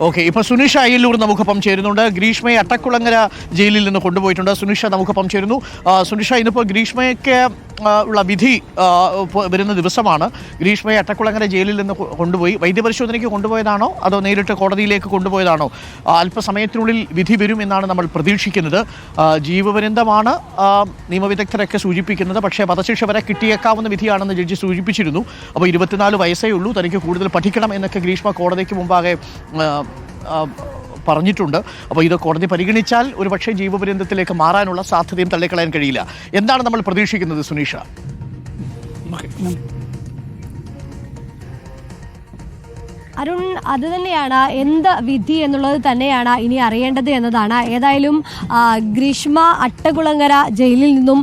Okay, ഇപ്പോൾ സുനിഷ അയ്യല്ലൂർ നമുക്കൊപ്പം ചേരുന്നുണ്ട്. ഗ്രീഷ്മയെ അട്ടക്കുളങ്ങര ജയിലിൽ നിന്ന് കൊണ്ടുപോയിട്ടുണ്ട്. സുനിഷ നമുക്കൊപ്പം ചേരുന്നു. സുനിഷ, ഇന്നിപ്പോൾ ഗ്രീഷ്മയ്ക്ക് ഉള്ള വിധി വരുന്ന ദിവസമാണ്. ഗ്രീഷ്മയെ അട്ടക്കുളങ്ങര ജയിലിൽ നിന്ന് കൊണ്ടുപോയി വൈദ്യപരിശോധനയ്ക്ക് കൊണ്ടുപോയതാണോ അതോ നേരിട്ട് കോടതിയിലേക്ക് കൊണ്ടുപോയതാണോ? അല്പസമയത്തിനുള്ളിൽ വിധി വരും എന്നാണ് നമ്മൾ പ്രതീക്ഷിക്കുന്നത്. ജീവപര്യന്തമാണ് നിയമവിദഗ്ധരൊക്കെ സൂചിപ്പിക്കുന്നത്. പക്ഷേ വധശിക്ഷ വരെ കിട്ടിയേക്കാവുന്ന വിധിയാണെന്ന് ജഡ്ജി സൂചിപ്പിച്ചിരുന്നു. അപ്പോൾ 24 വയസ്സേ ഉള്ളൂ, തനിക്ക് കൂടുതൽ പഠിക്കണം എന്നൊക്കെ ഗ്രീഷ്മ കോടതിക്ക് മുമ്പാകെ പറഞ്ഞിട്ടുണ്ട്. അപ്പോൾ ഇത് കോടതി പരിഗണിച്ചാൽ ഒരുപക്ഷെ ജീവപര്യന്തത്തിലേക്ക് മാറാനുള്ള സാധ്യതയും തള്ളിക്കളയാൻ കഴിയില്ല. എന്താണ് നമ്മൾ പ്രതീക്ഷിക്കുന്നത് സുനീഷ? അരുൺ, അത് തന്നെയാണ് എന്ത് വിധി എന്നുള്ളത് തന്നെയാണ് ഇനി അറിയേണ്ടത് എന്നതാണ്. ഏതായാലും ഗ്രീഷ്മ അട്ടകുളങ്ങര ജയിലിൽ നിന്നും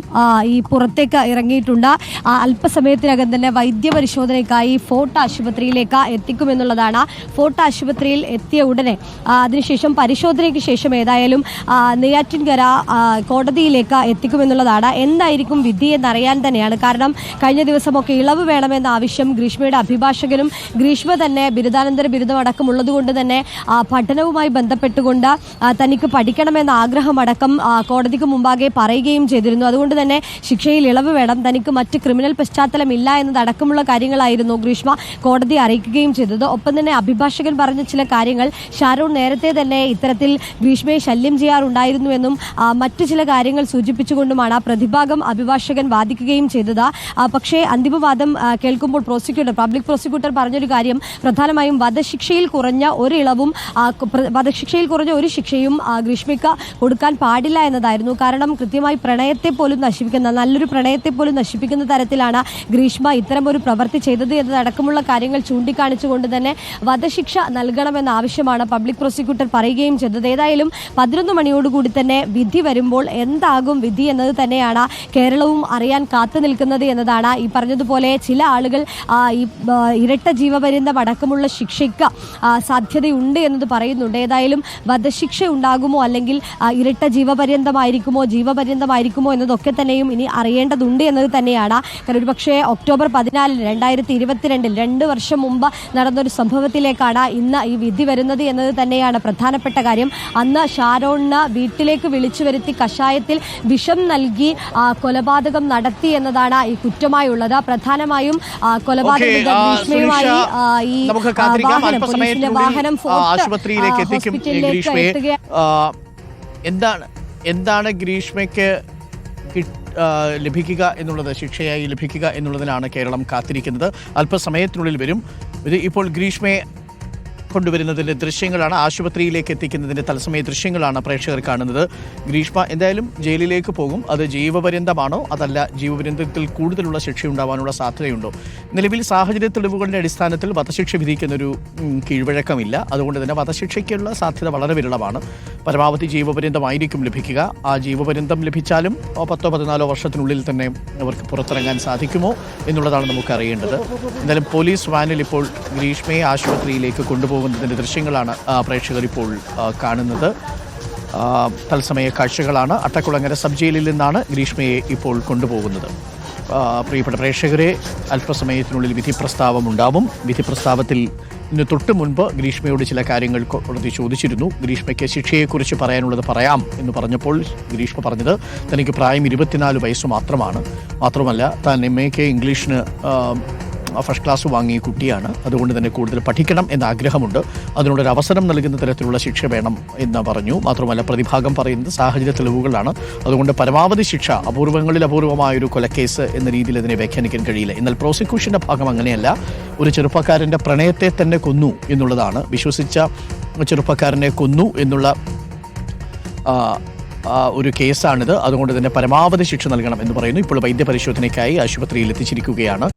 ഈ പുറത്തേക്ക് ഇറങ്ങിയിട്ടുണ്ട്. അല്പസമയത്തിനകം തന്നെ വൈദ്യപരിശോധനയ്ക്കായി ഫോർട്ട് ആശുപത്രിയിലേക്ക് എത്തിക്കുമെന്നുള്ളതാണ്. ഫോർട്ട് ആശുപത്രിയിൽ എത്തിയ ഉടനെ അതിനുശേഷം പരിശോധനയ്ക്ക് ശേഷം ഏതായാലും നെയ്യാറ്റിൻകര കോടതിയിലേക്ക് എത്തിക്കുമെന്നുള്ളതാണ്. എന്തായിരിക്കും വിധി എന്നറിയാൻ തന്നെയാണ്. കാരണം കഴിഞ്ഞ ദിവസമൊക്കെ ഇളവ് വേണമെന്ന ആവശ്യം ഗ്രീഷ്മയുടെ അഭിഭാഷകനും ഗ്രീഷ്മ തന്നെ ബിരുദാനന്തര ബിരുദം അടക്കമുള്ളത് കൊണ്ട് തന്നെ പഠനവുമായി ബന്ധപ്പെട്ടുകൊണ്ട് തനിക്ക് പഠിക്കണമെന്ന ആഗ്രഹമടക്കം കോടതിക്ക് മുമ്പാകെ പറയുകയും ചെയ്തിരുന്നു. അതുകൊണ്ട് തന്നെ ശിക്ഷയിൽ ഇളവ് വേണം, തനിക്ക് മറ്റ് ക്രിമിനൽ പശ്ചാത്തലമില്ല എന്നതടക്കമുള്ള കാര്യങ്ങളായിരുന്നു ഗ്രീഷ്മ കോടതിയെ അറിയിക്കുകയും ചെയ്തത്. ഒപ്പം തന്നെ അഭിഭാഷകൻ പറഞ്ഞ ചില കാര്യങ്ങൾ, ഷാരൂൺ നേരത്തെ തന്നെ ഇത്തരത്തിൽ ഗ്രീഷ്മയെ ശല്യം ചെയ്യാറുണ്ടായിരുന്നുവെന്നും മറ്റു ചില കാര്യങ്ങൾ സൂചിപ്പിച്ചുകൊണ്ടുമാണ് പ്രതിഭാഗം അഭിഭാഷകൻ വാദിക്കുകയും ചെയ്തത്. പക്ഷേ അന്തിമവാദം കേൾക്കുമ്പോൾ പബ്ലിക് പ്രോസിക്യൂട്ടർ പറഞ്ഞൊരു കാര്യം പ്രധാനമായും വധശിക്ഷയിൽ കുറഞ്ഞ ഒരു ശിക്ഷയും ഗ്രീഷ്മയ്ക്ക് കൊടുക്കാൻ പാടില്ല എന്നതായിരുന്നു. കാരണം കൃത്യമായി നല്ലൊരു പ്രണയത്തെ പോലും നശിപ്പിക്കുന്ന തരത്തിലാണ് ഗ്രീഷ്മ ഇത്തരം ഒരു പ്രവൃത്തി ചെയ്തത് എന്നതടക്കമുള്ള കാര്യങ്ങൾ ചൂണ്ടിക്കാണിച്ചുകൊണ്ട് തന്നെ വധശിക്ഷ നൽകണമെന്ന ആവശ്യമാണ് പബ്ലിക് പ്രോസിക്യൂട്ടർ പറയുകയും ചെയ്തത്. ഏതായാലും 11 മണിയോടുകൂടി തന്നെ വിധി വരുമ്പോൾ എന്താകും വിധി എന്നത് തന്നെയാണ് കേരളവും അറിയാൻ കാത്തു നിൽക്കുന്നത് എന്നതാണ്. ഈ പറഞ്ഞതുപോലെ ചില ആളുകൾ ഈ ഇരട്ട ജീവപര്യന്തം അടക്കമുള്ള ശിക്ഷയ്ക്ക് സാധ്യതയുണ്ട് എന്നത് പറയുന്നുണ്ട്. ഏതായാലും വധശിക്ഷ ഉണ്ടാകുമോ അല്ലെങ്കിൽ ഇരട്ട ജീവപര്യന്തമായിരിക്കുമോ എന്നതൊക്കെ തന്നെയും ഇനി അറിയേണ്ടതുണ്ട് എന്നത് തന്നെയാണ്. കാരണം ഒരുപക്ഷെ ഒക്ടോബർ 14 2022 2 വർഷം മുമ്പ് നടന്നൊരു സംഭവത്തിലേക്കാണ് ഇന്ന് ഈ വിധി വരുന്നത് എന്നത് തന്നെയാണ് പ്രധാനപ്പെട്ട കാര്യം. അന്ന് ഷാരോണിന് വീട്ടിലേക്ക് വിളിച്ചു വരുത്തി കഷായത്തിൽ വിഷം നൽകി കൊലപാതകം നടത്തി എന്നതാണ് ഈ കുറ്റമായുള്ളത്. പ്രധാനമായും കൊലപാതക ഭീഷണിയുമായി ഈ വാഹനം ആശുപത്രിയിലേക്ക് എത്തിക്കും ഗ്രീഷ്മയെ. എന്താണ് ഗ്രീഷ്മയ്ക്ക് ലഭിക്കുക എന്നുള്ളത്, ശിക്ഷയായി ലഭിക്കുക എന്നുള്ളതിനാണ് കേരളം കാത്തിരിക്കുന്നത്. അല്പസമയത്തിനുള്ളിൽ വരും. ഇത് ഇപ്പോൾ ഗ്രീഷ്മയെ കൊണ്ടുവരുന്നതിൻ്റെ ദൃശ്യങ്ങളാണ്, ആശുപത്രിയിലേക്ക് എത്തിക്കുന്നതിൻ്റെ തത്സമയ ദൃശ്യങ്ങളാണ് പ്രേക്ഷകർ കാണുന്നത്. ഗ്രീഷ്മ എന്തായാലും ജയിലിലേക്ക് പോകും. അത് ജീവപര്യന്തമാണോ അതല്ല ജീവപര്യന്തത്തിൽ കൂടുതലുള്ള ശിക്ഷ ഉണ്ടാവാനുള്ള സാധ്യതയുണ്ടോ? നിലവിൽ സാഹചര്യ തെളിവുകളുടെ അടിസ്ഥാനത്തിൽ വധശിക്ഷ വിധിക്കുന്നൊരു കീഴ്വഴക്കമില്ല. അതുകൊണ്ട് തന്നെ വധശിക്ഷയ്ക്കുള്ള സാധ്യത വളരെ വിരളമാണ്. പരമാവധി ജീവപര്യന്തമായിരിക്കും ലഭിക്കുക. ആ ജീവപര്യന്തം ലഭിച്ചാലും 10-14 വർഷത്തിനുള്ളിൽ തന്നെ അവർക്ക് പുറത്തിറങ്ങാൻ സാധിക്കുമോ എന്നുള്ളതാണ് നമുക്ക് അറിയേണ്ടത്. എന്തായാലും പോലീസ് വാനിൽ ഇപ്പോൾ ഗ്രീഷ്മയെ ആശുപത്രിയിലേക്ക് കൊണ്ടുപോകുന്നതിൻ്റെ ദൃശ്യങ്ങളാണ് പ്രേക്ഷകർ ഇപ്പോൾ കാണുന്നത്. തത്സമയ കാഴ്ചകളാണ്. അട്ടക്കുളങ്ങര സബ് ജയിലിൽ നിന്നാണ് ഗ്രീഷ്മയെ ഇപ്പോൾ കൊണ്ടുപോകുന്നത്. പ്രിയപ്പെട്ട പ്രേക്ഷകരെ, അല്പസമയത്തിനുള്ളിൽ വിധി പ്രസ്താവം ഉണ്ടാവും. വിധി പ്രസ്താവത്തിൽ ഇന്ന് തൊട്ട് മുൻപ് ഗ്രീഷ്മയോട് ചില കാര്യങ്ങൾ കോടതി ചോദിച്ചിരുന്നു. ഗ്രീഷ്മയ്ക്ക് ശിക്ഷയെക്കുറിച്ച് പറയാനുള്ളത് പറയാം എന്ന് പറഞ്ഞപ്പോൾ ഗ്രീഷ്മ പറഞ്ഞത് തനിക്ക് പ്രായം 24 വയസ്സ് മാത്രമല്ല താൻ MA ഇംഗ്ലീഷിന് ഫസ്റ്റ് ക്ലാസ് വാങ്ങിയ കുട്ടിയാണ്. അതുകൊണ്ട് തന്നെ കൂടുതൽ പഠിക്കണം എന്ന ആഗ്രഹമുണ്ട്. അതിനുള്ളൊരു അവസരം നൽകുന്ന തരത്തിലുള്ള ശിക്ഷ വേണം എന്ന് പറഞ്ഞു. മാത്രമല്ല പ്രതിഭാഗം പറയുന്നത് സാഹചര്യ തെളിവുകളാണ്. അതുകൊണ്ട് പരമാവധി ശിക്ഷ, അപൂർവങ്ങളിൽ അപൂർവമായൊരു കൊലക്കേസ് എന്ന രീതിയിൽ അതിനെ വ്യാഖ്യാനിക്കാൻ കഴിയില്ല. എന്നാൽ പ്രോസിക്യൂഷൻ്റെ ഭാഗം അങ്ങനെയല്ല. ഒരു ചെറുപ്പക്കാരൻ്റെ പ്രണയത്തെ തന്നെ കൊന്നു എന്നുള്ളതാണ്. വിശ്വസിച്ച ചെറുപ്പക്കാരനെ കൊന്നു എന്നുള്ള ഒരു കേസാണിത്. അതുകൊണ്ട് തന്നെ പരമാവധി ശിക്ഷ നൽകണം എന്ന് പറയുന്നു. ഇപ്പോൾ വൈദ്യപരിശോധനയ്ക്കായി ആശുപത്രിയിൽ എത്തിച്ചിരിക്കുകയാണ്.